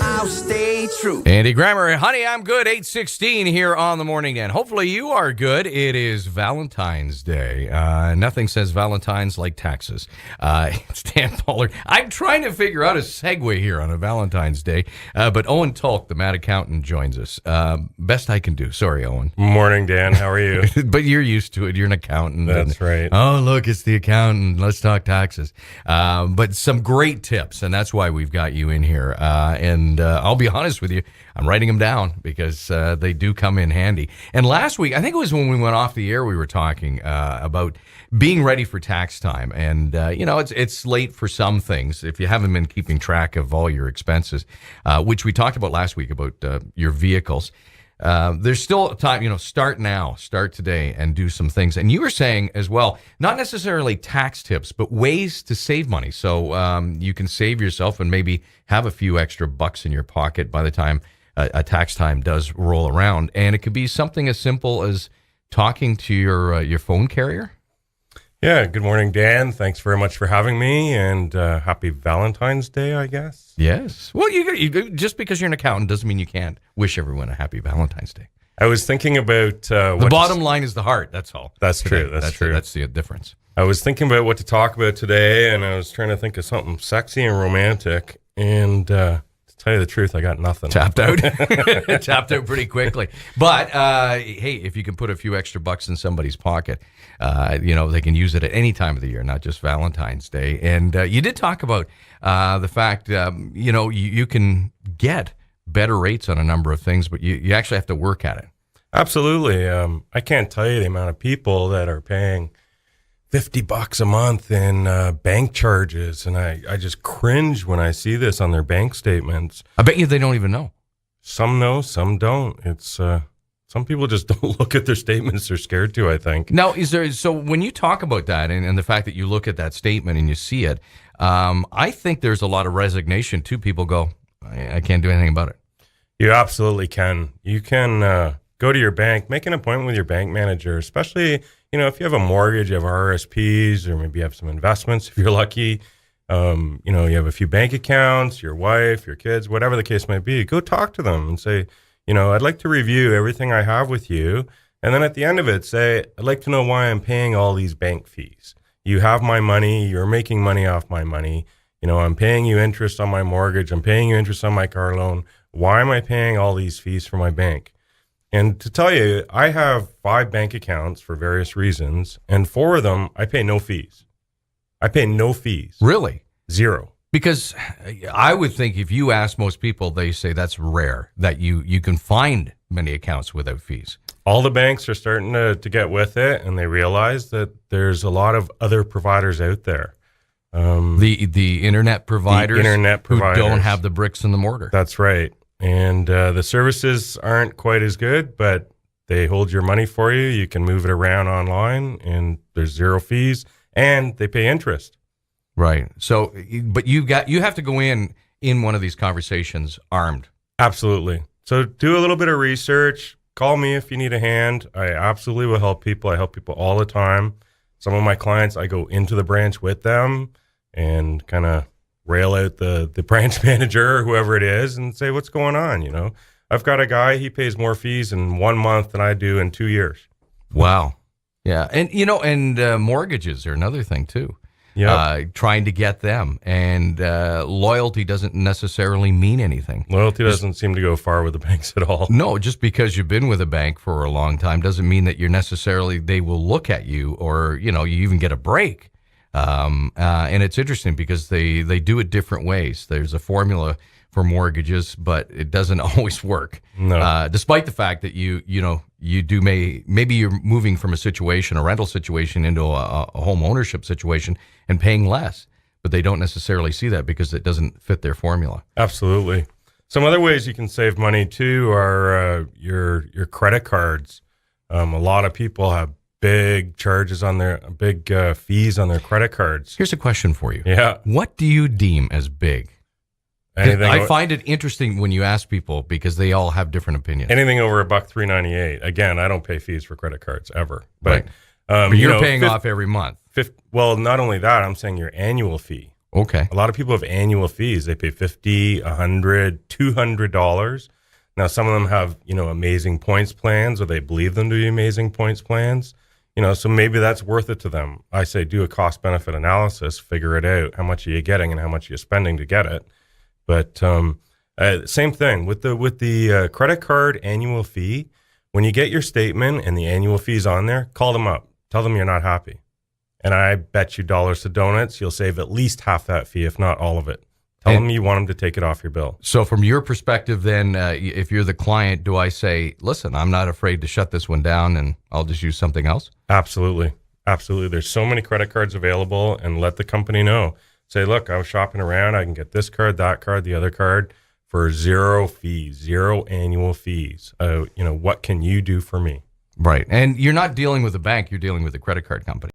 I'll stay true. Andy Grammer, honey, I'm good. 8:16 here on the Morning Den. Hopefully you are good. It is Valentine's Day. Nothing says Valentine's like taxes. It's Dan Pollard. I'm trying to figure out a segue here on a Valentine's Day, but Owen Tulk, the mad accountant, joins us. Best I can do. Sorry, Owen. Morning, Dan. How are you? But you're used to it. You're an accountant. That's right. Oh, look, it's the accountant. Let's talk taxes. But some great tips, and that's why we've got you in here. And I'll be honest with you, I'm writing them down because they do come in handy. And last week, I think it was when we went off the air, we were talking about being ready for tax time. And, it's late for some things if you haven't been keeping track of all your expenses, which we talked about last week about your vehicles. There's still time, start now, start today and do some things. And you were saying as well, not necessarily tax tips, but ways to save money. So you can save yourself and maybe have a few extra bucks in your pocket by the time a tax time does roll around. And it could be something as simple as talking to your phone carrier. Yeah, good morning, Dan. Thanks very much for having me, and happy Valentine's Day, I guess. Yes. Well, you just because you're an accountant doesn't mean you can't wish everyone a happy Valentine's Day. I was thinking about... the bottom line is the heart, that's all. That's true, that's true. That's the difference. I was thinking about what to talk about today, and I was trying to think of something sexy and romantic, and to tell you the truth, I got nothing. Tapped out. Tapped out pretty quickly. But, hey, if you can put a few extra bucks in somebody's pocket, they can use it at any time of the year, not just Valentine's Day. And you did talk about the fact, you can get better rates on a number of things, but you actually have to work at it. Absolutely. I can't tell you the amount of people that are paying $50 a month in bank charges, and I just cringe when I see this on their bank statements. I bet you they don't even know. Some know, some don't. It's some people just don't look at their statements. They're scared to, I think. Now, so when you talk about that and the fact that you look at that statement and you see it, I think there's a lot of resignation too. People go, I can't do anything about it. You absolutely can. You can go to your bank, make an appointment with your bank manager, especially, if you have a mortgage, you have RSPs, or maybe you have some investments if you're lucky. You have a few bank accounts, your wife, your kids, whatever the case might be. Go talk to them and say, I'd like to review everything I have with you. And then at the end of it, say, I'd like to know why I'm paying all these bank fees. You have my money. You're making money off my money. I'm paying you interest on my mortgage. I'm paying you interest on my car loan. Why am I paying all these fees for my bank? And to tell you, I have 5 bank accounts for various reasons, and 4 of them, I pay no fees. I pay no fees. Really? 0. Because I would think if you ask most people, they say that's rare, that you can find many accounts without fees. All the banks are starting to get with it, and they realize that there's a lot of other providers out there. The internet providers, who don't have the bricks and the mortar. That's right. And the services aren't quite as good, but they hold your money for you. You can move it around online, and there's 0 fees, and they pay interest. Right. So, but you have to go in one of these conversations armed. Absolutely. So do a little bit of research. Call me if you need a hand. I absolutely will help people. I help people all the time. Some of my clients, I go into the branch with them and kind of rail out the branch manager or whoever it is and say, what's going on? I've got a guy, he pays more fees in 1 month than I do in 2 years. Wow. Yeah. And, mortgages are another thing too. Yeah. Trying to get them. And loyalty doesn't necessarily mean anything. Loyalty doesn't seem to go far with the banks at all. No, just because you've been with a bank for a long time doesn't mean that they will look at you or, you even get a break. And it's interesting because they do it different ways. There's a formula for mortgages, but it doesn't always work. No. Despite the fact that you do maybe you're moving from a rental situation into a home ownership situation and paying less, but they don't necessarily see that because it doesn't fit their formula. Absolutely. Some other ways you can save money too are your credit cards. A lot of people have big charges on their fees on their credit cards. Here's a question for you. Yeah. What do you deem as big? I find it interesting when you ask people because they all have different opinions. Anything over $1.398. Again, I don't pay fees for credit cards ever. But, right. But you're paying off every month. Well, not only that, I'm saying your annual fee. Okay. A lot of people have annual fees. They pay $50, $100, $200. Now, some of them have, amazing points plans, or they believe them to be amazing points plans. So maybe that's worth it to them. I say do a cost benefit analysis, figure it out. How much are you getting and how much are you spending to get it? But same thing with the credit card annual fee. When you get your statement and the annual fee's on there, call them up. Tell them you're not happy. And I bet you dollars to donuts, you'll save at least half that fee, if not all of it. Tell them you want them to take it off your bill. So from your perspective then, if you're the client, do I say, listen, I'm not afraid to shut this one down and I'll just use something else? Absolutely. Absolutely. There's so many credit cards available, and let the company know. Say, look, I was shopping around. I can get this card, that card, the other card for zero fees, zero annual fees. What can you do for me? Right. And you're not dealing with a bank. You're dealing with a credit card company.